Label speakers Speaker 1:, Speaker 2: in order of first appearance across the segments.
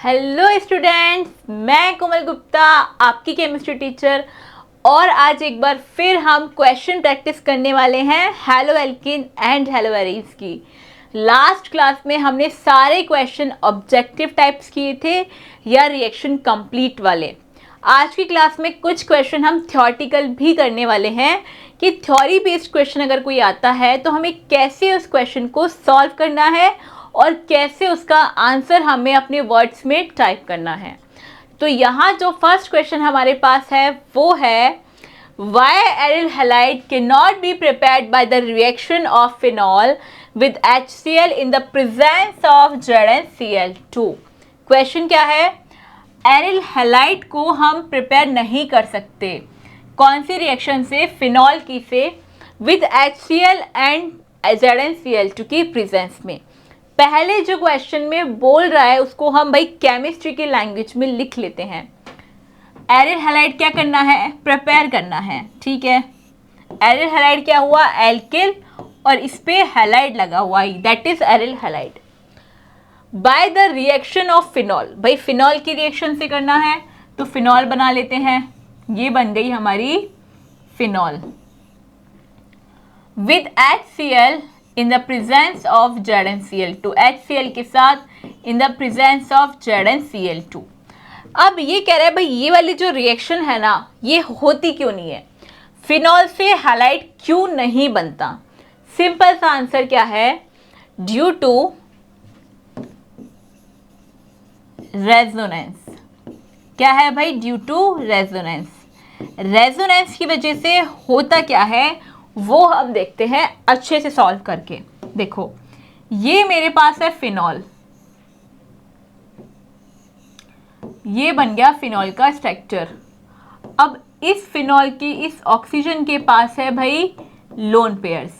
Speaker 1: Hello students, मैं कोमल गुप्ता आपकी chemistry teacher. और आज एक बार फिर हम क्वेश्चन प्रैक्टिस करने वाले हैं haloalkane and haloarenes की। लास्ट क्लास में हमने सारे क्वेश्चन ऑब्जेक्टिव टाइप्स किए थे या रिएक्शन कंप्लीट वाले। आज की क्लास में कुछ क्वेश्चन हम थ्योरेटिकल भी करने वाले हैं कि थ्योरी बेस्ड क्वेश्चन अगर कोई आता है तो हमें कैसे उस क्वेश्चन को सॉल्व करना है और कैसे उसका आंसर हमें अपने वर्ड्स में टाइप करना है। तो यहाँ जो फर्स्ट क्वेश्चन हमारे पास है वो है why aryl halide can not be prepared by the reaction of phenol with HCl in the presence of ZnCl2। Question क्या है, एरिल हैलाइड को हम प्रिपेयर नहीं कर सकते कौन सी रिएक्शन से, फिनॉल की से, विद HCl एंड ZnCl2 की प्रेजेंस में। पहले जो क्वेश्चन में बोल रहा है उसको हम भाई केमिस्ट्री की लैंग्वेज में लिख लेते हैं। एरिल हैलाइड क्या करना है, प्रिपेयर करना है, ठीक है। एरिल हैलाइड क्या हुआ, एल्किल, और इस पे हैलाइड लगा हुआ है, that is aryl halide. Bye the reaction of phenol, भाई फिनॉल की रिएक्शन से करना है तो फिनॉल बना लेते हैं, ये बन गई हमारी phenol. With HCl in the presence of ZnCl2, HCl के साथ इन द प्रेजेंस ऑफ ZnCl2। अब ये कह रहा है भाई ये वाली जो रिएक्शन है ना ये होती क्यों नहीं है, फिनॉल से हैलाइड क्यों नहीं बनता। सिंपल सा आंसर क्या है, ड्यू टू रेजोनेंस। क्या है भाई, ड्यू टू रेजोनेंस। रेजोनेंस की वजह से होता क्या है वो हम देखते हैं अच्छे से सॉल्व करके। देखो ये मेरे पास है फिनॉल, ये बन गया फिनॉल का स्ट्रक्चर। अब इस फिनॉल की इस ऑक्सीजन के पास है भाई लोन पेयर्स,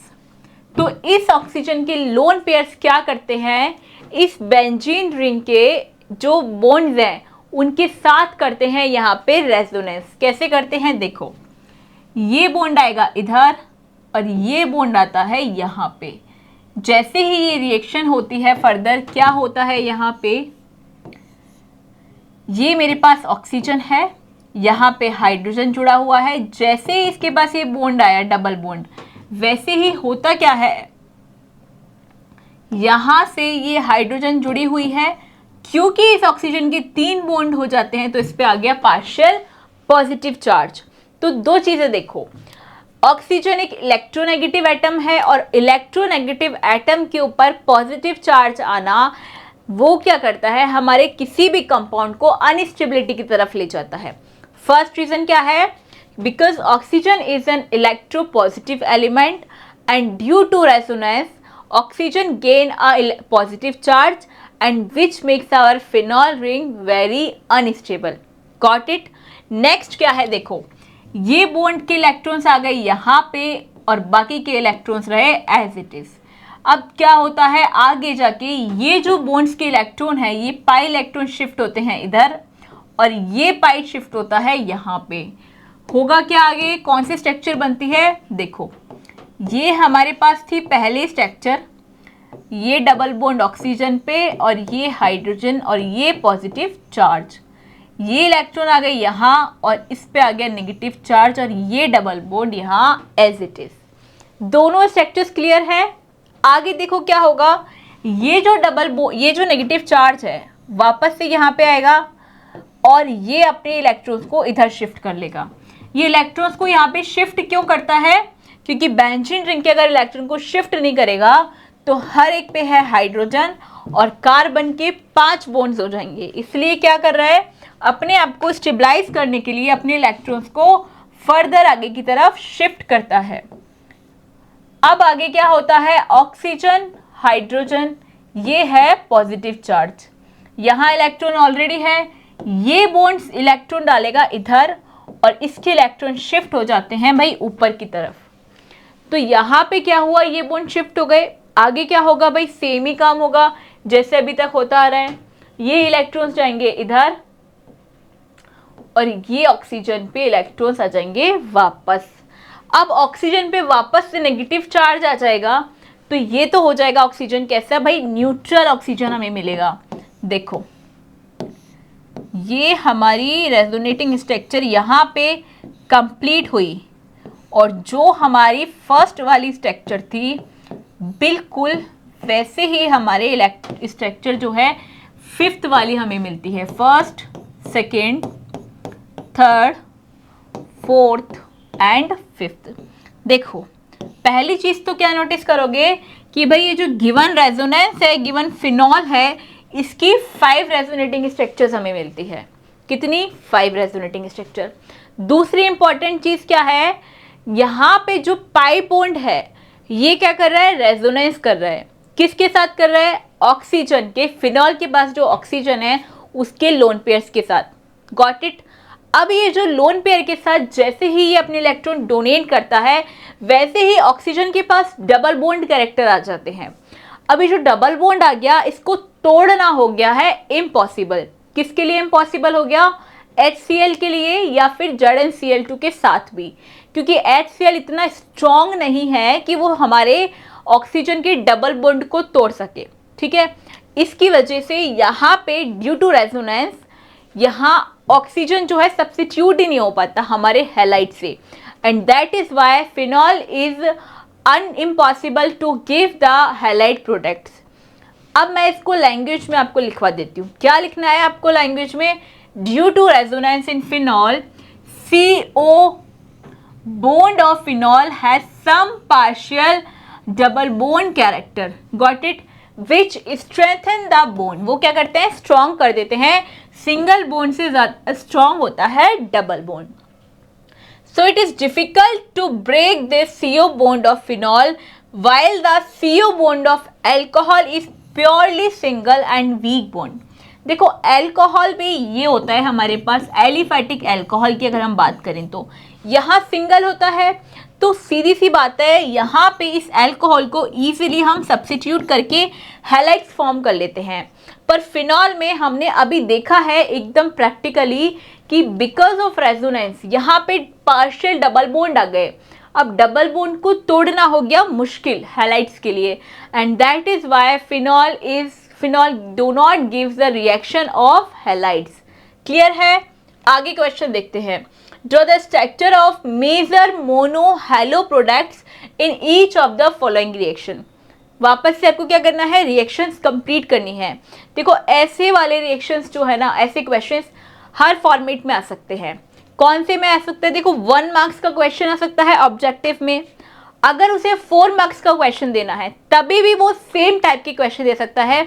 Speaker 1: तो इस ऑक्सीजन के लोन पेयर्स क्या करते हैं, इस बेंजीन रिंग के जो बॉन्ड्स हैं उनके साथ करते हैं यहाँ पे रेजोनेंस। कैसे करते हैं, देखो ये बॉन्ड आएगा इधर और ये बॉन्ड आता है यहाँ पे। जैसे ही ये रिएक्शन होती है फर्दर क्या होता है, यहाँ पे ये मेरे पास ऑक्सीजन है, यहाँ पे हाइड्रोजन जुड़ा हुआ है। जैसे ही इसके पास ये बॉन्ड आया डबल बॉन्ड, वैसे ही होता क्या है, यहाँ से ये हाइड्रोजन जुड़ी हुई है, क्योंकि इस ऑक्सीजन के 3 बॉन्ड हो जाते हैं तो इस पे आ गया पार्शियल पॉजिटिव चार्ज। तो दो चीजें देखो, ऑक्सीजन एक इलेक्ट्रोनेगेटिव एटम है और इलेक्ट्रोनेगेटिव एटम के ऊपर पॉजिटिव चार्ज आना वो क्या करता है, हमारे किसी भी कंपाउंड को अनस्टेबिलिटी की तरफ ले जाता है। फर्स्ट रीजन क्या है, because oxygen is an electropositive element and due to resonance oxygen gain a positive charge and which makes our phenol ring very unstable. Got it. Next क्या है, देखो ये बॉन्ड के इलेक्ट्रॉन्स आ गए यहाँ पे और बाकी के इलेक्ट्रॉन्स रहे एज इट इज। अब क्या होता है आगे जाके, ये जो बॉन्ड्स के इलेक्ट्रॉन है ये पाई इलेक्ट्रॉन शिफ्ट होते हैं इधर और ये पाई शिफ्ट होता है यहाँ पे। होगा क्या आगे, कौन सी स्ट्रक्चर बनती है, देखो ये हमारे पास थी पहले स्ट्रक्चर, ये डबल बॉन्ड ऑक्सीजन पे और ये हाइड्रोजन और ये पॉजिटिव चार्ज, ये इलेक्ट्रॉन आ गए यहाँ और इस पे आ गया नेगेटिव चार्ज और ये डबल बॉन्ड यहाँ एज इट इज। दोनों स्ट्रक्चर्स क्लियर है। आगे देखो क्या होगा, ये जो नेगेटिव चार्ज है वापस से यहाँ पे आएगा और ये अपने इलेक्ट्रॉन्स को इधर शिफ्ट कर लेगा। ये इलेक्ट्रॉन्स को यहाँ पे शिफ्ट क्यों करता है, क्योंकि बेंजीन रिंग के अगर इलेक्ट्रॉन को शिफ्ट नहीं करेगा तो हर एक पे है हाइड्रोजन और कार्बन के 5 बॉन्ड्स हो जाएंगे। इसलिए क्या कर रहा है, अपने आप को स्टेबलाइज करने के लिए अपने इलेक्ट्रॉन्स को फर्दर आगे की तरफ शिफ्ट करता है। अब आगे क्या होता है, ऑक्सीजन हाइड्रोजन, ये है पॉजिटिव चार्ज, यहाँ इलेक्ट्रॉन ऑलरेडी है, ये बॉन्ड्स इलेक्ट्रॉन डालेगा इधर और इसके इलेक्ट्रॉन शिफ्ट हो जाते हैं भाई ऊपर की तरफ। तो यहाँ पे क्या हुआ, ये बॉन्ड शिफ्ट हो गए। आगे क्या होगा भाई, सेम ही काम होगा जैसे अभी तक होता आ रहा है। ये इलेक्ट्रॉन्स जाएंगे इधर और ये ऑक्सीजन पे इलेक्ट्रॉन्स आ जाएंगे वापस। अब ऑक्सीजन पे वापस से नेगेटिव चार्ज आ जाएगा तो ये तो हो जाएगा ऑक्सीजन कैसा भाई, न्यूट्रल ऑक्सीजन हमें मिलेगा। देखो ये हमारी रेजोनेटिंग स्ट्रक्चर यहाँ पे कंप्लीट हुई और जो हमारी फर्स्ट वाली स्ट्रक्चर थी बिल्कुल वैसे ही हमारे स्ट्रक्चर जो है फिफ्थ वाली हमें मिलती है। First, second, third, fourth and fifth. देखो पहली चीज तो क्या नोटिस करोगे कि भाई ये जो गिवन रेजोनेंस है, गिवन फिनॉल है, इसकी 5 रेजोनेटिंग स्ट्रक्चर्स हमें मिलती है। कितनी? 5 रेजोनेटिंग स्ट्रक्चर। दूसरी इंपॉर्टेंट चीज क्या है, यहाँ पे जो पाई बॉन्ड है ये क्या कर रहा है? रेजोनेंस कर रहा है। किसके साथ कर रहा है? ऑक्सीजन के, फिनॉल के पास जो ऑक्सीजन है उसके लोन पेयर्स के साथ। Got it? अब ये जो लोन पेयर के साथ जैसे ही ये अपने इलेक्ट्रॉन डोनेट करता है वैसे ही ऑक्सीजन के पास डबल बॉन्ड कैरेक्टर आ जाते हैं। अभी जो डबल बॉन्ड आ गया इसको तोड़ना हो गया है इम्पॉसिबल। किसके लिए इम्पॉसिबल हो गया? HCl के लिए या फिर ZnCl2 के साथ भी, क्योंकि HCl इतना स्ट्रॉन्ग नहीं है कि वो हमारे ऑक्सीजन के डबल बॉन्ड को तोड़ सके। ठीक है, इसकी वजह से यहाँ पे ड्यू टू रेजोनेंस यहाँ ऑक्सीजन जो है सब्स्टिट्यूट ही नहीं हो पाता हमारे हैलाइड से, and that is why phenol is impossible to give the halide products. अब मैं इसको लैंग्वेज में आपको लिखवा देती हूँ। क्या लिखना है आपको लैंग्वेज में? Due to resonance in phenol, CO bond of phenol has some partial double bond character, got it, which strengthen the bond। वो क्या करते हैं? स्ट्रॉन्ग कर देते हैं। सिंगल बॉन्ड से ज़्यादा स्ट्रॉन्ग होता है double bond. So it is difficult to break this CO bond of phenol while the CO bond of alcohol is purely single and weak bond। देखो अल्कोहल भी ये होता है हमारे पास, एलिफैटिक अल्कोहल की अगर हम बात करें तो यहाँ सिंगल होता है, तो सीधी सी बात है यहाँ पे इस अल्कोहल को इजीली हम सब्स्टिट्यूट करके हैलाइड्स फॉर्म कर लेते हैं। पर फिनॉल में हमने अभी देखा है एकदम प्रैक्टिकली कि बिकॉज ऑफ रेजोनेंस यहाँ पे पार्शियल डबल बॉन्ड आ गए। अब डबल बॉन्ड को तोड़ना हो गया मुश्किल हैलाइड्स के लिए, and that is why phenol do not gives the reaction of halides. Clear है? आगे क्वेश्चन देखते हैं। Draw the structure of major mono halo products in each of the following reaction. वापस से आपको क्या करना है? रिएक्शंस कंप्लीट करनी है। देखो ऐसे वाले रिएक्शंस जो है ना, ऐसे क्वेश्चंस हर फॉर्मेट में आ सकते हैं। कौन से में आ सकता है? देखो 1 मार्क्स का क्वेश्चन आ सकता है ऑब्जेक्टिव में। अगर उसे 4 मार्क्स का क्वेश्चन देना है तभी भी वो सेम टाइप के क्वेश्चन दे सकता है,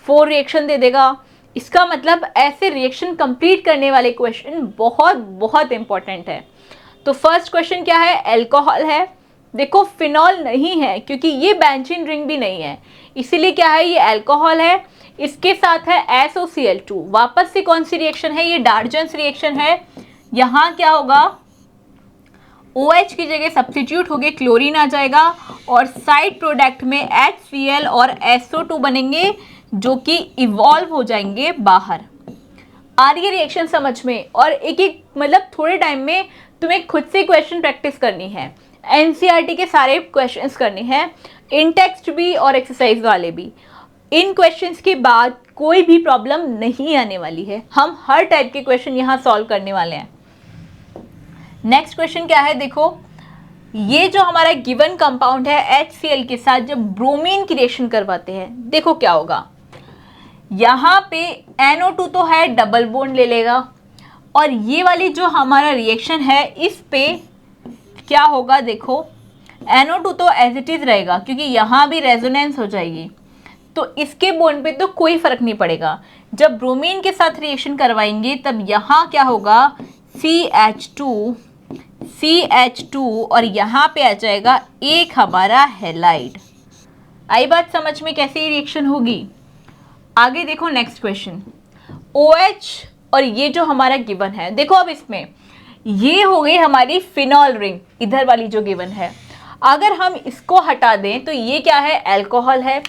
Speaker 1: 4 रिएक्शन दे देगा। इसका मतलब ऐसे रिएक्शन कंप्लीट करने वाले क्वेश्चन बहुत बहुत इंपॉर्टेंट है। तो फर्स्ट क्वेश्चन क्या है? अल्कोहल है। देखो फिनॉल नहीं है क्योंकि ये बेंजीन रिंग भी नहीं है, इसीलिए क्या है? ये अल्कोहल है। इसके साथ है SOCl2। वापस से कौन सी रिएक्शन है? ये डार्जन्स रिएक्शन है। यहाँ क्या होगा? OH की जगह सब्स्टिट्यूट हो गए क्लोरीन आ जाएगा और साइड प्रोडक्ट में HCl और SO2 बनेंगे जो कि इवॉल्व हो जाएंगे बाहर। आ रही है रिएक्शन समझ में? और एक एक मतलब थोड़े टाइम में तुम्हें खुद से क्वेश्चन प्रैक्टिस करनी है। NCERT के सारे क्वेश्चंस करने हैं, इन टेक्स्ट भी और एक्सरसाइज वाले भी। इन क्वेश्चंस के बाद कोई भी प्रॉब्लम नहीं आने वाली है। हम हर टाइप के क्वेश्चन यहाँ सॉल्व करने वाले हैं। नेक्स्ट क्वेश्चन क्या है? देखो ये जो हमारा गिवन कंपाउंड है HCl के साथ जब ब्रोमीन की रिएक्शन करवाते हैं, देखो क्या होगा। यहाँ पे NO2 तो है, डबल बॉन्ड ले लेगा, और ये वाली जो हमारा रिएक्शन है इस पे क्या होगा? देखो NO2 तो एज इट इज रहेगा क्योंकि यहाँ भी रेजोनेंस हो जाएगी, तो इसके बॉन्ड पे तो कोई फर्क नहीं पड़ेगा। जब ब्रोमीन के साथ रिएक्शन करवाएंगे तब यहाँ क्या होगा? CH2 और यहाँ पे आ जाएगा एक हमारा हैलाइड। आई बात समझ में कैसे रिएक्शन होगी? आगे देखो नेक्स्ट क्वेश्चन। OH और ये जो हमारा गिवन है, देखो अब इसमें ये हो गई हमारी फिनॉल रिंग, इधर वाली जो गिवन है। अगर हम इसको हटा दें तो ये क्या है? अल्कोहल है।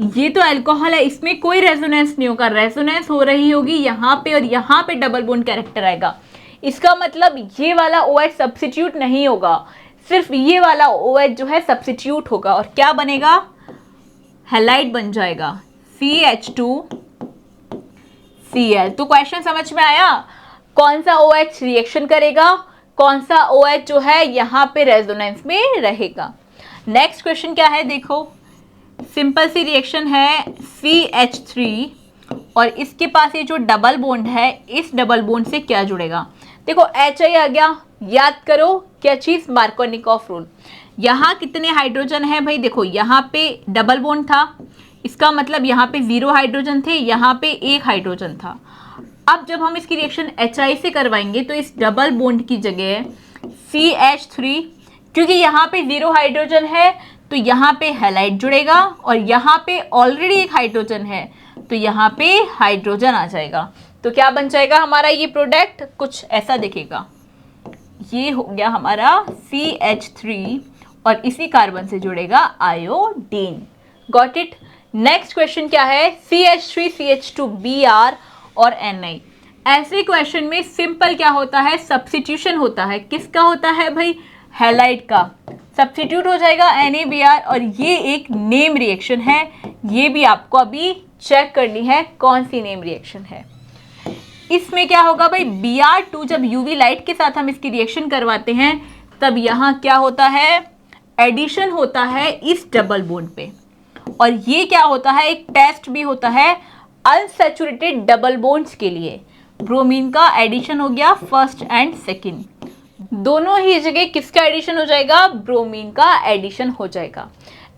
Speaker 1: ये तो अल्कोहल है, इसमें कोई रेजोनेंस नहीं होगा, रेजोनेंस हो रही होगी यहाँ पे और यहाँ पे डबल बॉन्ड कैरेक्टर आएगा। इसका मतलब ये वाला OH सब्स्टिट्यूट नहीं होगा, सिर्फ ये वाला OH जो है सब्स्टिट्यूट होगा और क्या बनेगा? हैलाइड बन जाएगा। CH2 Cl। तो क्वेश्चन समझ में आया, कौन सा OH रिएक्शन करेगा, कौन सा OH जो है यहाँ पे रेजोनेंस में रहेगा। नेक्स्ट क्वेश्चन क्या है, देखो सिंपल सी रिएक्शन है CH3 और इसके पास ये जो डबल बॉन्ड है, इस डबल बॉन्ड से क्या जुड़ेगा। देखो HI आ गया, याद करो क्या चीज़, मार्कोनिकॉफ रूल। यहाँ कितने हाइड्रोजन है भाई, देखो यहाँ पे डबल बॉन्ड था, इसका मतलब यहाँ पे 0 हाइड्रोजन थे, यहाँ पे 1 हाइड्रोजन था। अब जब हम इसकी रिएक्शन HI से करवाएंगे तो इस डबल बॉन्ड की जगह CH3, क्योंकि यहाँ पे 0 हाइड्रोजन है तो यहाँ पे हैलाइड जुड़ेगा और यहाँ पे ऑलरेडी 1 हाइड्रोजन है तो यहाँ पे हाइड्रोजन आ जाएगा। तो क्या बन जाएगा हमारा ये प्रोडक्ट, कुछ ऐसा दिखेगा। ये हो गया हमारा CH3 और इसी कार्बन से जुड़ेगा iodine. Got it. Next question क्या है, CH3 CH2 Br और Na। ऐसे क्वेश्चन में सिंपल क्या होता है, सब्स्टिट्यूशन होता है। किसका होता है भाई, हैलाइड का। सब्स्टिट्यूट हो जाएगा NaBr और ये एक नेम रिएक्शन है, ये भी आपको अभी चेक करनी है कौन सी नेम रिएक्शन है। इसमें क्या होगा भाई, Br2 जब UV लाइट के साथ हम इसकी रिएक्शन करवाते हैं तब यहाँ क्या होता है, एडिशन होता है इस डबल बॉन्ड पे। और ये क्या होता है, एक टेस्ट भी होता है अनसैचुरेटेड डबल बॉन्ड्स के लिए। ब्रोमीन का एडिशन हो गया फर्स्ट एंड सेकंड, दोनों ही जगह किसका एडिशन हो जाएगा, ब्रोमीन का एडिशन हो जाएगा।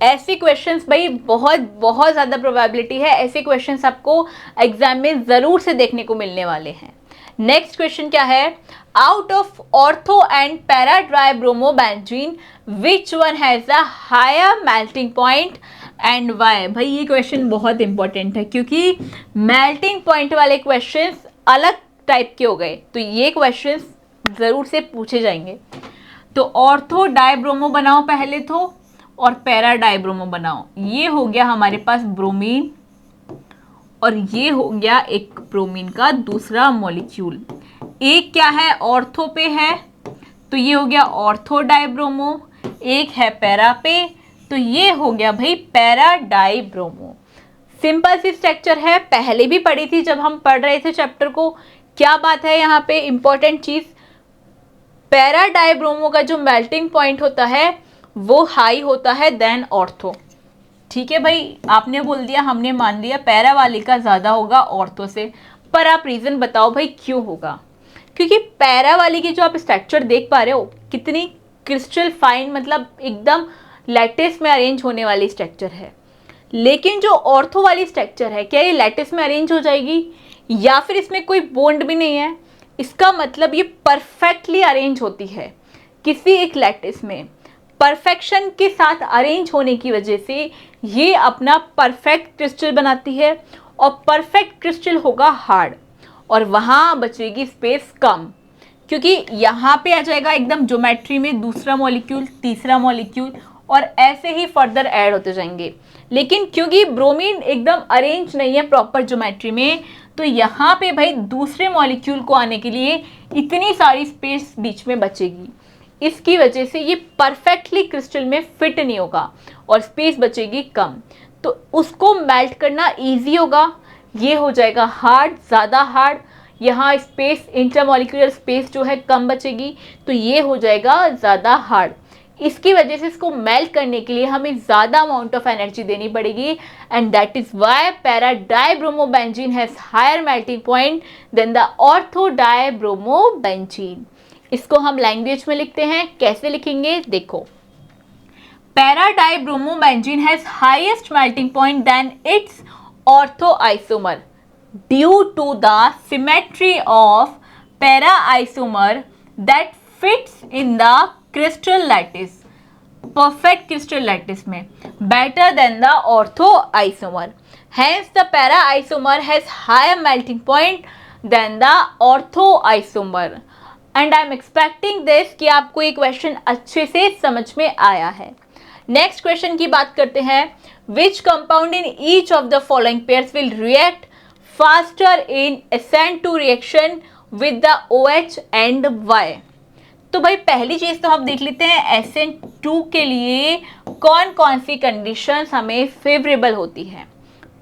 Speaker 1: ऐसे क्वेश्चंस भाई बहुत बहुत ज़्यादा प्रोबेबिलिटी है, ऐसे क्वेश्चंस आपको एग्जाम में ज़रूर से देखने को मिलने वाले हैं। नेक्स्ट क्वेश्चन क्या है, out of ortho and para tri bromo benzene which one has a higher melting point and why. भाई ये क्वेश्चन बहुत इंपॉर्टेंट है क्योंकि मेल्टिंग पॉइंट वाले क्वेश्चंस अलग टाइप के हो गए, तो ये क्वेश्चंस ज़रूर से पूछे जाएंगे। तो ऑर्थो डाइब्रोमो बनाओ पहले तो, और पैरा डाइब्रोमो बनाओ। ये हो गया हमारे पास ब्रोमीन और ये हो गया एक ब्रोमीन का दूसरा मॉलिक्यूल। एक क्या है, ऑर्थो पे है तो ये हो गया ऑर्थो डाइब्रोमो, एक है पैरा पे तो ये हो गया भाई पैरा डाइब्रोमो। सिंपल सी स्ट्रक्चर है, पहले भी पढ़ी थी जब हम पढ़ रहे थे चैप्टर को। क्या बात है यहाँ पे इंपॉर्टेंट चीज़, पैरा डाइब्रोमो का जो मेल्टिंग पॉइंट होता है वो हाई होता है देन ऑर्थो। ठीक है भाई, आपने बोल दिया, हमने मान लिया पैरा वाले का ज़्यादा होगा ऑर्थो से, पर आप रीज़न बताओ भाई क्यों होगा। क्योंकि पैरा वाले की जो आप स्ट्रक्चर देख पा रहे हो कितनी क्रिस्टल फाइन, मतलब एकदम लैटिस में अरेंज होने वाली स्ट्रक्चर है। लेकिन जो ऑर्थो वाली स्ट्रक्चर है, क्या ये लैटिस में अरेंज हो जाएगी या फिर इसमें कोई बॉन्ड भी नहीं है। इसका मतलब ये परफेक्टली अरेंज होती है किसी एक लैटिस में। परफेक्शन के साथ अरेंज होने की वजह से ये अपना परफेक्ट क्रिस्टल बनाती है और परफेक्ट क्रिस्टल होगा हार्ड और वहाँ बचेगी स्पेस कम, क्योंकि यहाँ पे आ जाएगा एकदम ज्योमेट्री में दूसरा मॉलिक्यूल, तीसरा मॉलिक्यूल और ऐसे ही फर्दर ऐड होते जाएंगे। लेकिन क्योंकि ब्रोमीन एकदम अरेंज नहीं है प्रॉपर ज्योमेट्री में, तो यहाँ पे भाई दूसरे मॉलिक्यूल को आने के लिए इतनी सारी स्पेस बीच में बचेगी। इसकी वजह से ये परफेक्टली क्रिस्टल में फिट नहीं होगा और स्पेस बचेगी कम, तो उसको मेल्ट करना इजी होगा। ये हो जाएगा हार्ड, ज़्यादा हार्ड। यहाँ स्पेस, इंटरमॉलिक्यूलर स्पेस जो है कम बचेगी, तो ये हो जाएगा ज़्यादा हार्ड। इसकी वजह से इसको मेल्ट करने के लिए हमें ज़्यादा अमाउंट ऑफ एनर्जी देनी पड़ेगी and that is why para dibromo benzene has higher melting point than the ortho dibromo benzene. इसको हम लैंग्वेज में लिखते हैं, कैसे लिखेंगे देखो, para dibromo benzene has highest melting point than it's ortho isomer due to the symmetry of para isomer that fits in the crystal lattice, perfect crystal lattice में, better than the ortho isomer. Hence the para isomer has higher melting point than the ortho isomer. And I am expecting this कि आपको ये question अच्छे से समझ में आया है। नेक्स्ट क्वेश्चन की बात करते हैं, which compound in each of the following pairs will react faster in ascent to reaction with the OH and Y। तो भाई पहली चीज़ तो हम देख लेते हैं SN2 के लिए कौन कौन सी कंडीशंस हमें फेवरेबल होती हैं।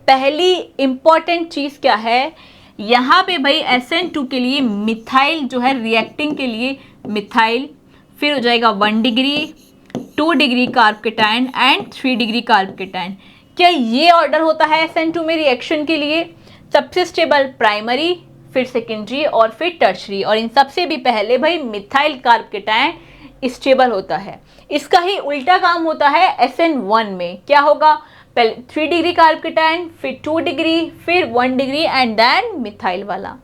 Speaker 1: पहली इंपॉर्टेंट चीज़ क्या है, यहाँ पे भाई SN2 के लिए मिथाइल जो है रिएक्टिंग के लिए मिथाइल, फिर हो जाएगा 1 degree, 2 degree carb cation and 3 degree carb cation. क्या ये ऑर्डर होता है SN2 में रिएक्शन के लिए? सबसे स्टेबल प्राइमरी, फिर सेकेंडरी और फिर टर्शरी, और इन सबसे भी पहले भाई मिथाइल कार्ब केटायन स्टेबल होता है। इसका ही उल्टा काम होता है SN1 में। क्या होगा? पहले 3 डिग्री कार्ब केटायन, फिर 2 डिग्री, फिर 1 डिग्री एंड देन मिथाइल वाला।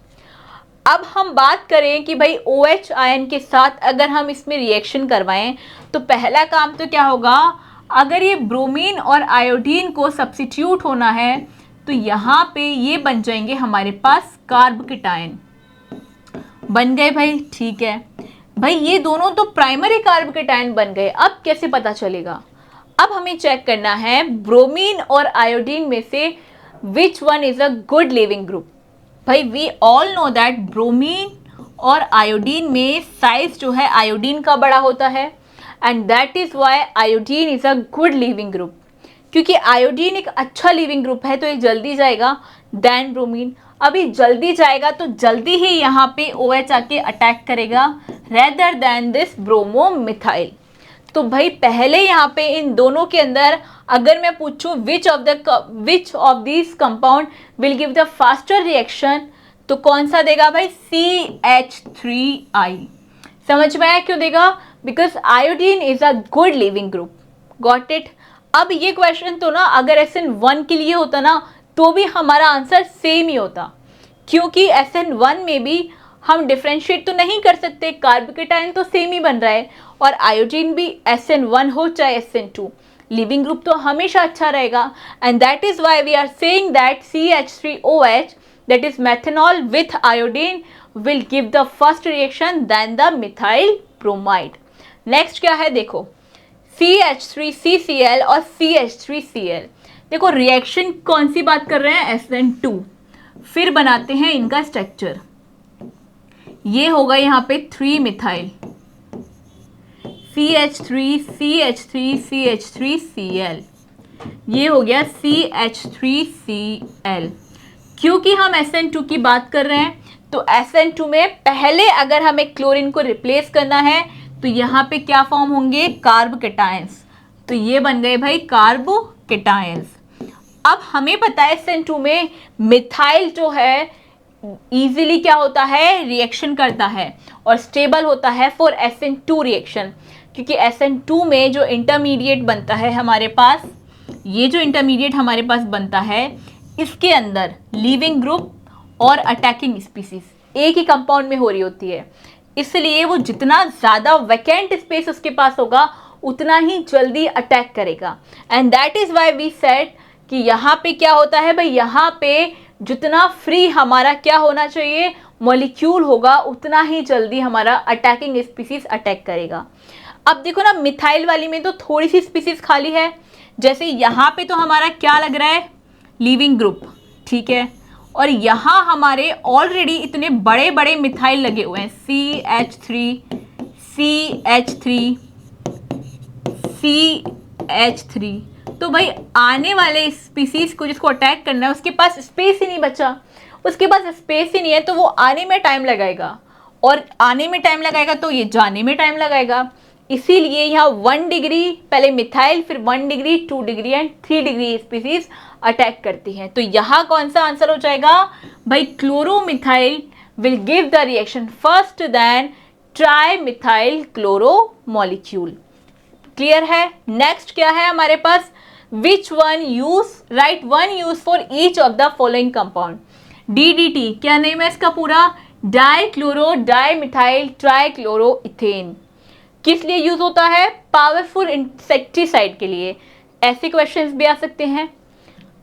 Speaker 1: अब हम बात करें कि भाई OH आयन के साथ अगर हम इसमें रिएक्शन करवाएं तो पहला काम तो क्या होगा, अगर ये ब्रोमीन और आयोडीन को सब्स्टिट्यूट होना है तो यहाँ पे ये बन जाएंगे हमारे पास कार्ब केटायन। बन गए भाई, ठीक है भाई, ये दोनों तो प्राइमरी कार्ब केटायन बन गए। अब कैसे पता चलेगा? अब हमें चेक करना है ब्रोमीन और आयोडीन में से which one is a good leaving group. भाई we all know that bromine और आयोडीन में साइज जो है आयोडीन का बड़ा होता है and that is why iodine is a good leaving group. क्योंकि आयोडीन एक अच्छा लिविंग ग्रुप है तो ये जल्दी जाएगा देन ब्रोमीन। अभी जल्दी जाएगा तो जल्दी ही यहाँ पे OH आके अटैक करेगा रेदर देन दिस ब्रोमोमिथाइल। तो भाई पहले यहाँ पे इन दोनों के अंदर अगर मैं पूछूं which of this compound will give the faster reaction, तो कौन सा देगा भाई? CH3I। समझ में आया क्यों देगा? Because iodine is a good leaving group. Got it? अब ये क्वेश्चन तो ना अगर SN1 के लिए होता ना तो भी हमारा आंसर सेम ही होता, क्योंकि SN1 में भी हम डिफ्रेंशिएट तो नहीं कर सकते, कार्ब केटायन तो सेम ही बन रहा है, और आयोडीन भी SN1 हो चाहे SN2, लिविंग ग्रुप तो हमेशा अच्छा रहेगा। And that is why we are saying that CH3OH that is methanol with iodine will give the first reaction then the methyl bromide. Next क्या है देखो, CH3CCl और CH3Cl। देखो रिएक्शन कौन सी बात कर रहे हैं? SN2। फिर बनाते हैं इनका स्ट्रक्चर। ये होगा यहाँ पे 3 मिथाइल, CH3 CH3 CH3Cl। ये हो गया CH3Cl। क्योंकि हम SN2 की बात कर रहे हैं तो SN2 में पहले अगर हमें क्लोरीन को रिप्लेस करना है तो यहाँ पे क्या फॉर्म होंगे? Carb cations. तो ये बन गए भाई कार्बो केटायंस। अब हमें पता है SN2 में मिथाइल जो है इजीली क्या होता है? रिएक्शन करता है और स्टेबल होता है फॉर SN2 रिएक्शन। क्योंकि SN2 में जो इंटरमीडिएट बनता है हमारे पास, ये जो इंटरमीडिएट हमारे पास बनता है इसके अंदर लिविंग ग्रुप और अटैकिंग स्पीसीज एक ही कंपाउंड में हो रही होती है, इसलिए वो जितना ज़्यादा वैकेंट स्पेस उसके पास होगा उतना ही जल्दी अटैक करेगा। And that is why we said कि यहाँ पे क्या होता है भाई, यहाँ पे जितना फ्री हमारा क्या होना चाहिए मॉलिक्यूल होगा उतना ही जल्दी हमारा अटैकिंग स्पीसीज अटैक करेगा। अब देखो ना मिथाइल वाली में तो थोड़ी सी स्पीसीज खाली है, जैसे यहाँ पे तो हमारा क्या लग रहा है? लिविंग ग्रुप, ठीक है, और यहाँ हमारे ऑलरेडी इतने बड़े बड़े मिथाइल लगे हुए हैं, CH3 CH3 CH3। तो भाई आने वाले स्पीसीज को जिसको अटैक करना है उसके पास स्पेस ही नहीं बचा, उसके पास स्पेस ही नहीं है, तो वो आने में टाइम लगाएगा, और आने में टाइम लगाएगा तो ये जाने में टाइम लगाएगा। इसीलिए यहाँ 1 डिग्री पहले मिथाइल, फिर 1 degree 2 degree and 3 degree species attack करती हैं। तो यहाँ कौन सा आंसर हो जाएगा भाई? Chloromethyl will give the reaction first then trimethyl chloro molecule. Clear है? नेक्स्ट क्या है हमारे पास? Which one use, right one use for each of the following compound. DDT क्या नेम है इसका पूरा? Dichloro dimethyl trichloroethane. किस लिए यूज होता है? पावरफुल इंसेक्टिसाइड के लिए। ऐसे क्वेश्चंस भी आ सकते हैं।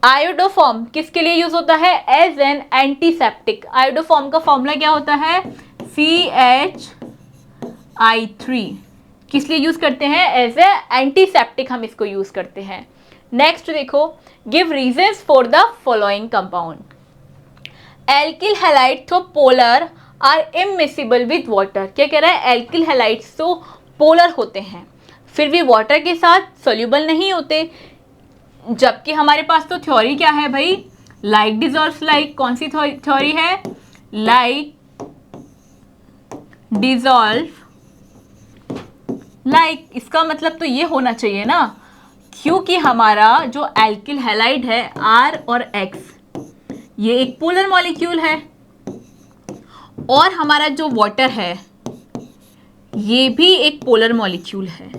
Speaker 1: आयोडोफॉर्म किसके लिए यूज होता है? As an antiseptic. आयोडोफॉर्म का फॉर्मूला क्या होता है? CHI3। किस लिए यूज करते हैं? एज ए एंटीसेप्टिक हम इसको यूज करते हैं। नेक्स्ट देखो, give reasons for the following compound. Alkyl halide तो polar are immiscible with water. क्या कह रहा है? एल्किल हैलाइड्स तो पोलर होते हैं फिर भी वाटर के साथ सोल्यूबल नहीं होते, जबकि हमारे पास तो थ्योरी क्या है भाई? लाइक डिजॉल्व्स लाइक, कौन सी थ्योरी है? लाइक डिजॉल्व लाइक, इसका मतलब तो ये होना चाहिए ना, क्योंकि हमारा जो एल्किल हैलाइड है R और X ये एक पोलर मॉलिक्यूल है, और हमारा जो वाटर है ये भी एक पोलर मॉलिक्यूल है।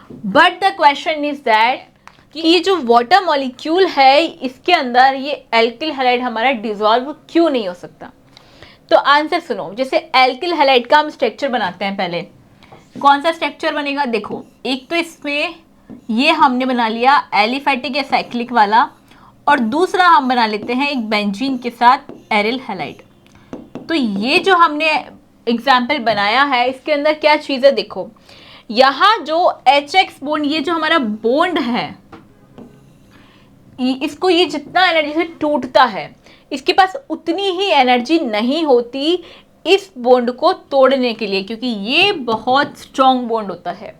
Speaker 1: But the question is that कि ये जो वाटर मॉलिक्यूल है इसके अंदर ये एल्किल हैलाइड हमारा डिसॉल्व क्यों नहीं हो सकता? तो आंसर सुनो, जैसे एल्किल हैलाइड का हम स्ट्रक्चर बनाते हैं, पहले कौन सा स्ट्रक्चर बनेगा? देखो, एक तो इसमें ये हमने बना लिया एलिफैटिक या साइक्लिक वाला, और दूसरा हम बना लेते हैं एक बेंजीन के साथ एरिल हैलाइड। तो ये जो हमने एग्जाम्पल बनाया है इसके अंदर क्या चीज़ है? देखो, यहाँ जो HX बॉन्ड, ये जो हमारा बॉन्ड है, इसको ये जितना एनर्जी से टूटता है इसके पास उतनी ही एनर्जी नहीं होती इस बॉन्ड को तोड़ने के लिए, क्योंकि ये बहुत स्ट्रॉन्ग बॉन्ड होता है।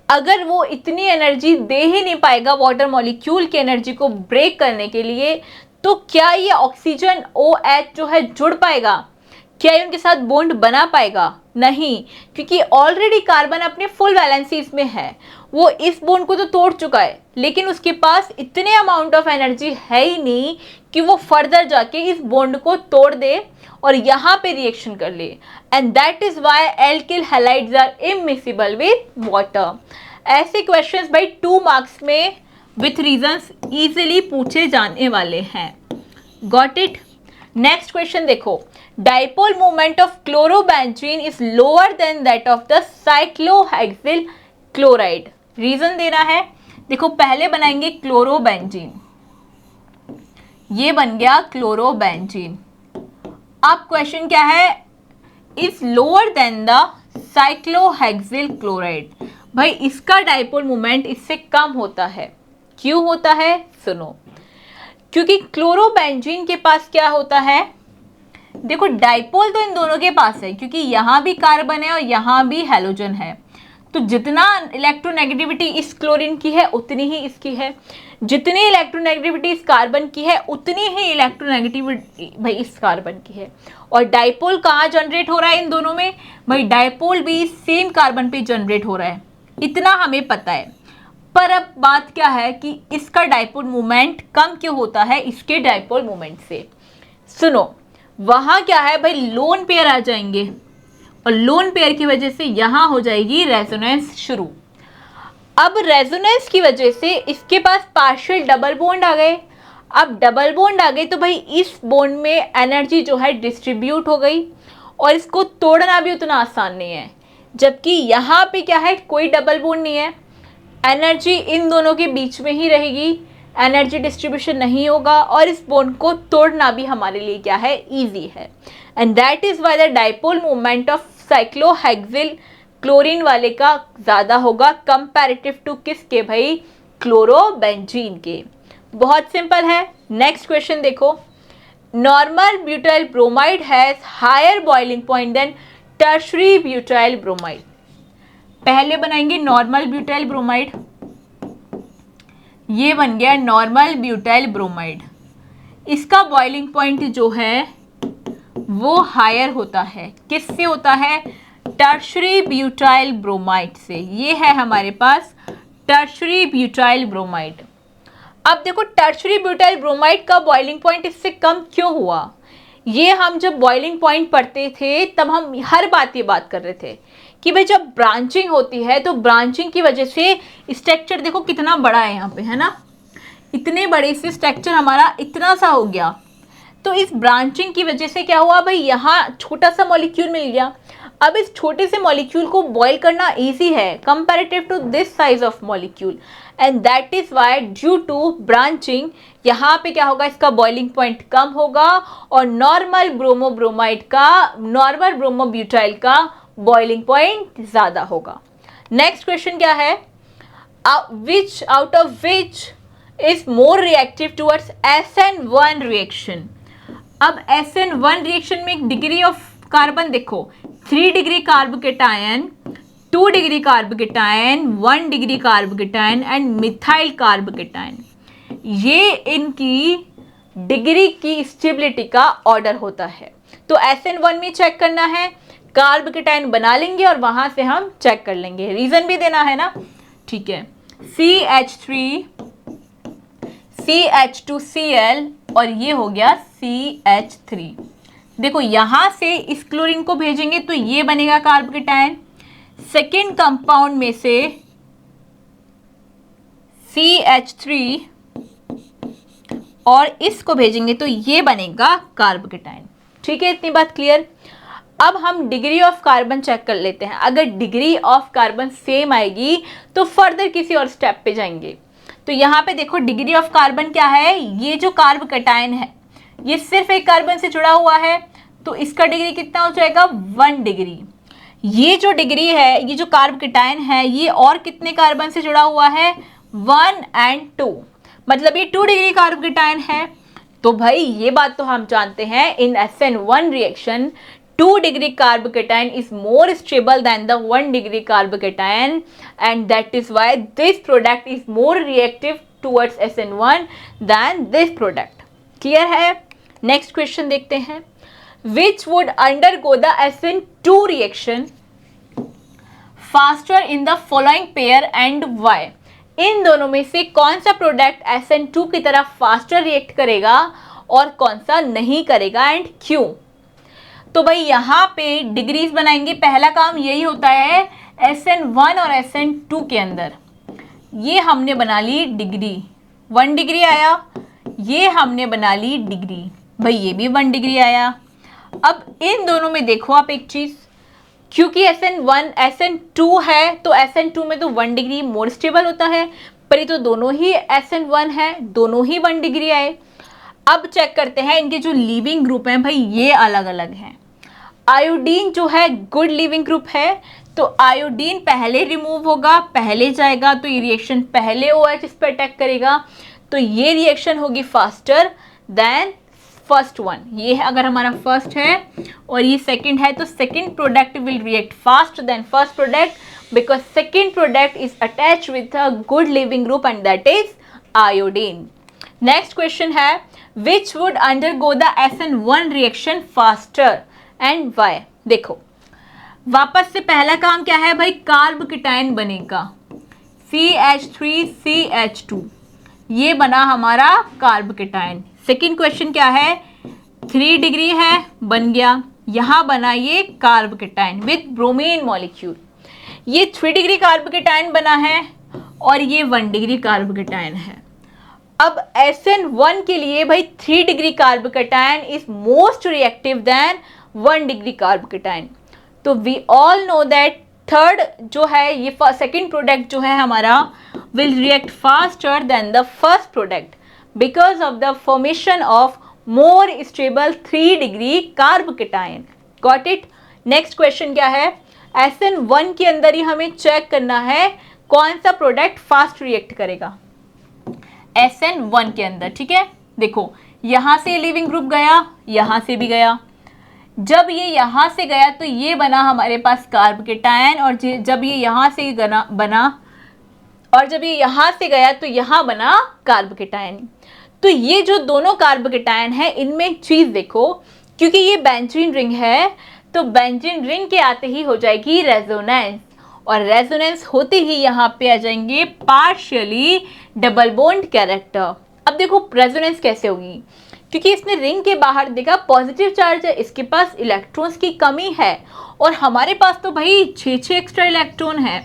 Speaker 1: अगर वो इतनी एनर्जी दे ही नहीं पाएगा वाटर मॉलिक्यूल की एनर्जी को ब्रेक करने के लिए, तो क्या ये ऑक्सीजन OH जो है जुड़ पाएगा? क्या ये उनके साथ बॉन्ड बना पाएगा? नहीं, क्योंकि ऑलरेडी कार्बन अपने फुल वैलेंसी इसमें है, वो इस बॉन्ड को तो तोड़ चुका है, लेकिन उसके पास इतने अमाउंट ऑफ एनर्जी है ही नहीं कि वो फर्दर जाके इस बॉन्ड को तोड़ दे और यहाँ पे रिएक्शन कर ले। And that is why alkyl halides are immiscible with water. ऐसे क्वेश्चंस भाई 2 मार्क्स में विथ रीजंस इजीली पूछे जाने वाले हैं। Got it? नेक्स्ट क्वेश्चन देखो, dipole moment of chlorobenzene is lower than that of the cyclohexyl chloride. Reason देना है। देखो, पहले बनाएंगे क्लोरोबेंजीन, ये बन गया क्लोरोबेंजीन। अब क्वेश्चन क्या है? Is lower then the cyclohexyl chloride. भाई इसका डाइपोल मोमेंट इससे कम होता है। क्यों होता है? सुनो, क्योंकि क्लोरोबेंजीन के पास क्या होता है? देखो, डाइपोल तो इन दोनों के पास है, क्योंकि यहाँ भी कार्बन है और यहाँ भी हैलोजन है, तो जितना इलेक्ट्रोनेगेटिविटी इस क्लोरीन की है उतनी ही इसकी है, जितनी इलेक्ट्रोनेगेटिविटी इस कार्बन की है उतनी ही इलेक्ट्रोनेगेटिविटी भाई इस कार्बन की है। और डाइपोल कहाँ जनरेट हो रहा है इन दोनों में? भाई डाइपोल भी सेम कार्बन पे जनरेट हो रहा है, इतना हमें पता है। पर अब बात क्या है कि इसका डाइपोल मोमेंट कम क्यों होता है इसके डाइपोल मोमेंट से? सुनो, वहाँ क्या है भाई, लोन पेयर आ जाएंगे, और लोन पेयर की वजह से यहाँ हो जाएगी रेजोनेंस शुरू। अब रेजोनेंस की वजह से इसके पास पार्शियल डबल बॉन्ड आ गए। अब डबल बॉन्ड आ गए तो भाई इस बॉन्ड में एनर्जी जो है डिस्ट्रीब्यूट हो गई, और इसको तोड़ना भी उतना आसान नहीं है। जबकि यहाँ पे क्या है, कोई डबल बॉन्ड नहीं है, एनर्जी इन दोनों के बीच में ही रहेगी, एनर्जी डिस्ट्रीब्यूशन नहीं होगा, और इस बॉन्ड को तोड़ना भी हमारे लिए क्या है, ईजी है। And that is why the dipole moment of cyclohexyl chlorine वाले का ज़्यादा होगा कंपैरेटिव टू किसके भाई, क्लोरोबेंजीन के। बहुत सिंपल है। नेक्स्ट क्वेश्चन देखो, normal butyl bromide has higher boiling point than tertiary butyl bromide. पहले बनाएंगे नॉर्मल ब्यूटाइल ब्रोमाइड, ये बन गया नॉर्मल ब्यूटाइल ब्रोमाइड। इसका बॉइलिंग पॉइंट जो है वो हायर होता है, किससे होता है, टर्शरी ब्यूटाइल ब्रोमाइड से। ये है हमारे पास टर्शरी ब्यूटाइल ब्रोमाइड। अब देखो, टर्शरी ब्यूटाइल ब्रोमाइड का बॉइलिंग पॉइंट इससे कम क्यों हुआ? ये हम जब बॉइलिंग पॉइंट पढ़ते थे तब हम हर बात ये बात कर रहे थे कि भाई जब ब्रांचिंग होती है तो ब्रांचिंग की वजह से स्ट्रक्चर देखो कितना बड़ा है यहाँ पे, है ना, इतने बड़े से स्ट्रक्चर हमारा इतना सा हो गया। तो इस ब्रांचिंग की वजह से क्या हुआ भाई, यहाँ छोटा सा मॉलिक्यूल मिल गया। अब इस छोटे से मॉलिक्यूल को बॉयल करना इजी है comparative to this size of molecule, and that is why due to branching यहाँ पे क्या होगा, इसका बॉइलिंग पॉइंट कम होगा, और नॉर्मल ब्रोमोब्रोमाइड का, नॉर्मल ब्रोमोब्यूटाइल का बॉइलिंग पॉइंट ज़्यादा होगा। नेक्स्ट क्वेश्चन क्या है, विच out of which is more reactive towards SN1 reaction. अब SN1 रिएक्शन में एक डिग्री ऑफ कार्बन देखो, 3 degree carbocation, 2 degree carbocation, 1 degree carbocation and methyl carbocation. ये इनकी डिग्री की स्टेबिलिटी का ऑर्डर होता है। तो SN1 में चेक करना है, कार्ब केटायन बना लेंगे और वहां से हम चेक कर लेंगे, रीजन भी देना है ना, ठीक है। CH3 CH2Cl और ये हो गया CH3। देखो यहां से इस क्लोरीन को भेजेंगे तो ये बनेगा कार्ब केटायन, सेकेंड कंपाउंड में से CH3 और इसको भेजेंगे तो ये बनेगा कार्ब केटायन, ठीक है, इतनी बात क्लियर। अब हम डिग्री ऑफ कार्बन चेक कर लेते हैं। अगर डिग्री ऑफ कार्बन सेम आएगी तो फर्दर किसी और स्टेप पे जाएंगे। तो यहाँ पे देखो डिग्री ऑफ कार्बन क्या है, ये जो कार्ब केटायन है ये सिर्फ एक कार्बन से जुड़ा हुआ है, तो इसका डिग्री कितना हो जाएगा 1 डिग्री। ये जो डिग्री है, ये जो कार्ब केटायन है, ये और कितने कार्बन से जुड़ा हुआ है 1 और 2, मतलब ये 2 डिग्री कार्ब केटायन है। तो भाई ये बात तो हम जानते हैं, इन SN1 reaction 2 degree carb cation is more stable than the 1 degree carb cation, and that is why this product is more reactive towards SN1 than this product. Clear है? Next question देखते हैं. Which would undergo the SN2 reaction faster in the following pair and why? इन दोनों में से कौन सा product SN2 की तरफ फास्टर रिएक्ट करेगा और कौन सा नहीं करेगा एंड क्यों? तो भाई यहाँ पे डिग्रीज बनाएंगे, पहला काम यही होता है SN1 और SN2 के अंदर। ये हमने बना ली डिग्री, 1 डिग्री आया, ये हमने बना ली डिग्री, भाई ये भी 1 डिग्री आया। अब इन दोनों में देखो आप एक चीज, क्योंकि SN1 SN2 है तो SN2 में तो 1 डिग्री मोर स्टेबल होता है, पर ये तो दोनों ही SN1 है, दोनों ही 1 डिग्री आए। अब चेक करते हैं इनके जो लीविंग ग्रुप हैं, भाई ये अलग अलग हैं। आयोडीन जो है गुड लीविंग ग्रुप है, तो आयोडीन पहले रिमूव होगा, पहले जाएगा, तो ये रिएक्शन पहले OH इस पर अटैक करेगा, तो ये रिएक्शन होगी फास्टर देन फर्स्ट वन। ये है अगर हमारा फर्स्ट है और ये सेकंड है, तो second product will react fast than first product because second product is attach with a good leaving group and that is iodine. Next question है which would undergo the SN1 reaction faster and why. देखो वापस से पहला काम क्या है भाई, carb कीटाइन बनेगा CH3CH2, ये बना हमारा कार्ब कीटाइन। सेकेंड क्वेश्चन क्या है, 3 डिग्री है बन गया, यहाँ बना ये कार्ब कीटाइन विथ ब्रोमीन मॉलिक्यूल, ये 3 डिग्री कार्ब कीटाइन बना है और ये 1 डिग्री कार्ब कीटाइन है। अब SN1 के लिए भाई 3 degree carbocation is most reactive than 1 degree carbocation. तो we all know that third जो है ये सेकेंड प्रोडक्ट जो है हमारा will react faster than the first product because of the formation of more stable 3 degree carbocation. Got it. Next question क्या है, SN1 के अंदर ही हमें चेक करना है कौन सा प्रोडक्ट फास्ट रिएक्ट करेगा SN1 के अंदर। ठीक है, देखो यहाँ से लिविंग ग्रुप गया, यहाँ से भी गया, जब ये यहाँ से गया तो ये बना हमारे पास कार्ब कीटाइन, और जब ये यहाँ से बना और जब ये यहाँ से गया तो यहाँ बना कार्ब कीटाइन। तो ये जो दोनों कार्ब कीटाइन है इनमें एक चीज़ देखो, क्योंकि ये बेंजीन रिंग है तो बेंजीन रिंग के आते ही हो जाएगी रेजोनेंस, और रेजोनेंस होते ही यहाँ पे आ जाएंगे पार्शियली डबल बॉन्ड कैरेक्टर। अब देखो रेजोनेंस कैसे होगी, क्योंकि इसने रिंग के बाहर देखा पॉजिटिव चार्ज है, इसके पास इलेक्ट्रॉन्स की कमी है और हमारे पास तो भाई 6 एक्स्ट्रा इलेक्ट्रॉन है,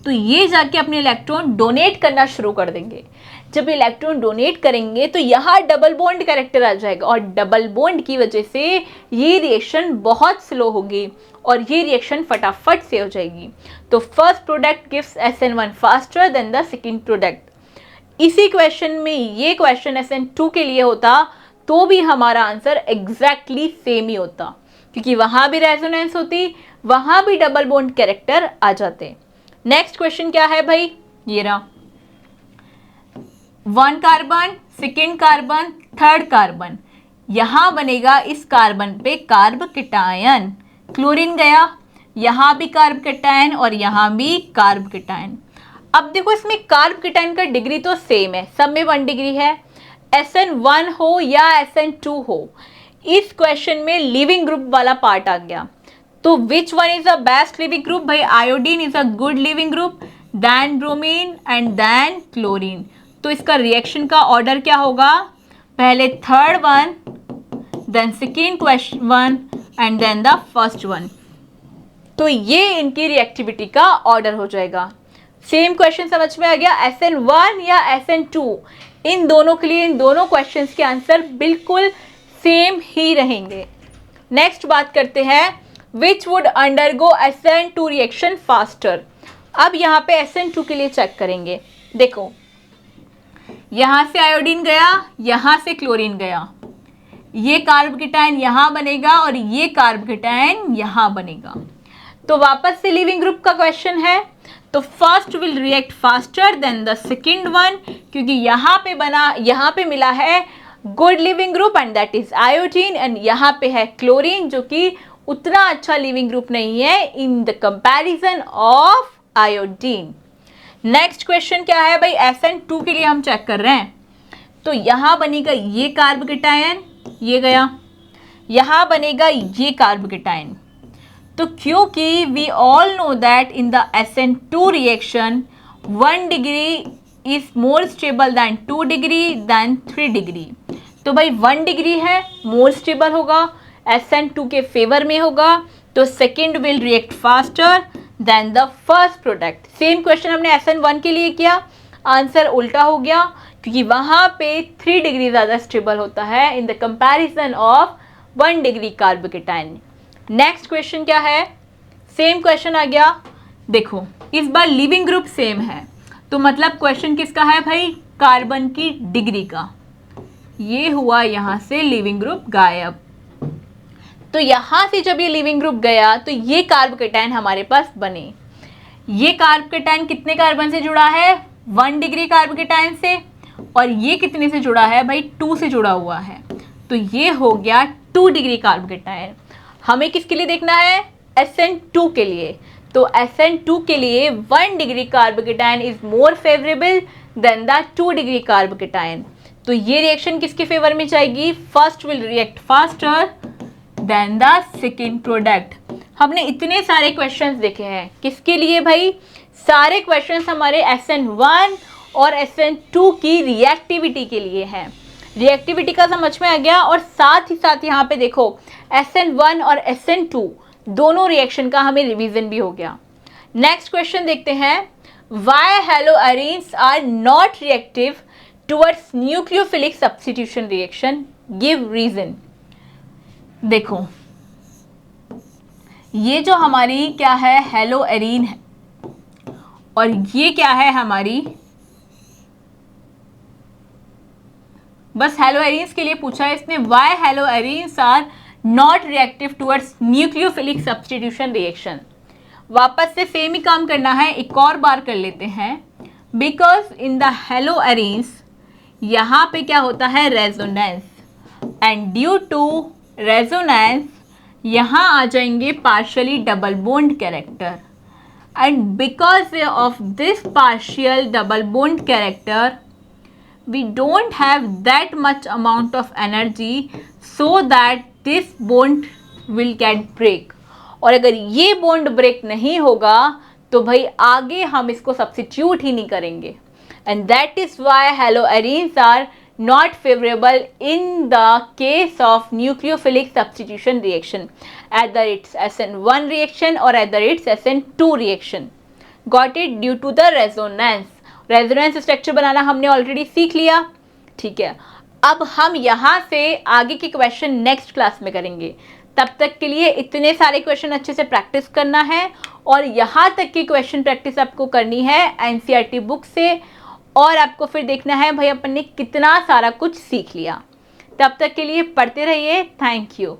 Speaker 1: तो ये जाके अपने इलेक्ट्रॉन डोनेट करना शुरू कर देंगे। जब इलेक्ट्रॉन डोनेट करेंगे तो यहाँ डबल बॉन्ड कैरेक्टर आ जाएगा, और डबल बॉन्ड की वजह से ये रिएक्शन बहुत स्लो होगी और ये रिएक्शन फटाफट से हो जाएगी। तो first product gives SN1 faster than the second product. इसी क्वेश्चन में ये क्वेश्चन SN2 के लिए होता तो भी हमारा आंसर एग्जैक्टली सेम ही होता, क्योंकि वहाँ भी रेजोनेंस होती, वहाँ भी डबल बॉन्ड कैरेक्टर आ जाते। नेक्स्ट क्वेश्चन क्या है भाई, ये रहा 1 carbon, second carbon, third carbon, यहाँ बनेगा इस कार्बन पे कार्ब कीटायन, क्लोरीन गया, यहाँ भी कार्ब कीटायन और यहाँ भी कार्ब कीटायन। अब देखो इसमें कार्ब कीटायन का डिग्री तो सेम है, सब में 1 डिग्री है, SN1 हो या SN2 हो, इस क्वेश्चन में लिविंग ग्रुप वाला पार्ट आ गया। तो which one is the best leaving group? भाई iodine is a good leaving group, then bromine and then chlorine. तो इसका रिएक्शन का ऑर्डर क्या होगा? पहले third one, then second question one and then the first one. तो ये इनकी रिएक्टिविटी का ऑर्डर हो जाएगा। सेम क्वेश्चन समझ में आ गया? SN1 या SN2, इन दोनों के लिए इन दोनों क्वेश्चंस के आंसर बिल्कुल सेम ही रहेंगे। नेक्स्ट बात करते हैं, विच would undergo SN2 reaction faster. अब यहाँ पे SN2 के लिए चेक करेंगे। देखो, यहाँ से आयोडीन गया, यहाँ से क्लोरीन गया, ये कार्बोकेटायन यहाँ बनेगा और ये कार्बोकेटायन यहाँ बनेगा। तो वापस से लिविंग ग्रुप का क्वेश्चन है, तो first will react faster than the second one, क्योंकि यहाँ पे मिला है good leaving group and that is iodine, and यहाँ पे है क्लोरीन जो कि उतना अच्छा लिविंग ग्रुप नहीं है in the comparison of iodine. Next question क्या है भाई? SN2 के लिए हम चेक कर रहे हैं। तो यहाँ बनेगा ये कार्बोकेटायन, ये गया, यहाँ बनेगा ये कार्बोकेटायन। तो क्योंकि we all know that in the SN2 reaction 1 degree is more stable than 2 degree than 3 degree. तो भाई 1 डिग्री है, मोर स्टेबल होगा, SN2 के फेवर में होगा, तो second will react faster than the first product. Same question हमने SN1 के लिए किया, आंसर उल्टा हो गया क्योंकि वहाँ पे 3 डिग्री ज़्यादा स्टेबल होता है in the comparison of 1 degree carbocation. Next question क्या है? सेम क्वेश्चन आ गया। देखो, इस बार लिविंग ग्रुप सेम है, तो मतलब क्वेश्चन किसका है भाई? कार्बन की डिग्री का। ये हुआ यहाँ से लिविंग ग्रुप गायब। तो यहाँ से जब ये लिविंग ग्रुप गया तो ये कार्बोकेटायन हमारे पास बने। ये कार्बोकेटायन कितने कार्बन से जुड़ा है? 1 डिग्री कार्बोकेटायन से, और ये कितने से जुड़ा है भाई? 2 से जुड़ा हुआ है। तो ये हो गया 2 डिग्री कार्बोकेटायन। हमें किसके लिए देखना है? SN2 के लिए। तो SN2 के लिए 1 degree carbocation is more favourable than the 2 degree carbocation. तो ये रिएक्शन किसके फेवर में जाएगी? First will react faster than the second product. हमने इतने सारे क्वेश्चंस देखे हैं, किसके लिए भाई? सारे क्वेश्चंस हमारे SN1 और SN2 की रिएक्टिविटी के लिए हैं। रिएक्टिविटी का समझ में आ गया, और साथ ही साथ यहाँ पे देखो SN1 और SN2 दोनों रिएक्शन का हमें रिवीजन भी हो गया। नेक्स्ट क्वेश्चन देखते हैं, why haloarenes are not reactive towards nucleophilic substitution reaction, give reason. देखो, ये जो हमारी क्या है? हैलोअरीन है, और ये क्या है हमारी? बस हैलोअरीन्स के लिए पूछा है इसने, why haloarenes are not reactive towards nucleophilic substitution reaction. वापस से सेम ही काम करना है, एक और बार कर लेते हैं। बिकॉज इन द हैलोअरीन्स यहाँ पे क्या होता है? Resonance, and due to resonance यहाँ आ जाएंगे partially double bond character, and because of this partial double bond character we don't have that much amount of energy so that this bond will get break। और अगर ये bond break नहीं होगा तो भाई आगे हम इसको सब्स्टिट्यूट ही नहीं करेंगे, and that is why haloarenes are not favourable in the case of nucleophilic substitution reaction, either it's SN1 reaction और either it's SN2 reaction. Got it? Due to the resonance. Resonance structure बनाना हमने already सीख लिया, ठीक है। अब हम यहाँ से आगे के क्वेश्चन नेक्स्ट क्लास में करेंगे। तब तक के लिए इतने सारे क्वेश्चन अच्छे से प्रैक्टिस करना है, और यहाँ तक की क्वेश्चन प्रैक्टिस आपको करनी है NCERT बुक से, और आपको फिर देखना है भाई अपन ने कितना सारा कुछ सीख लिया। तब तक के लिए पढ़ते रहिए। Thank you.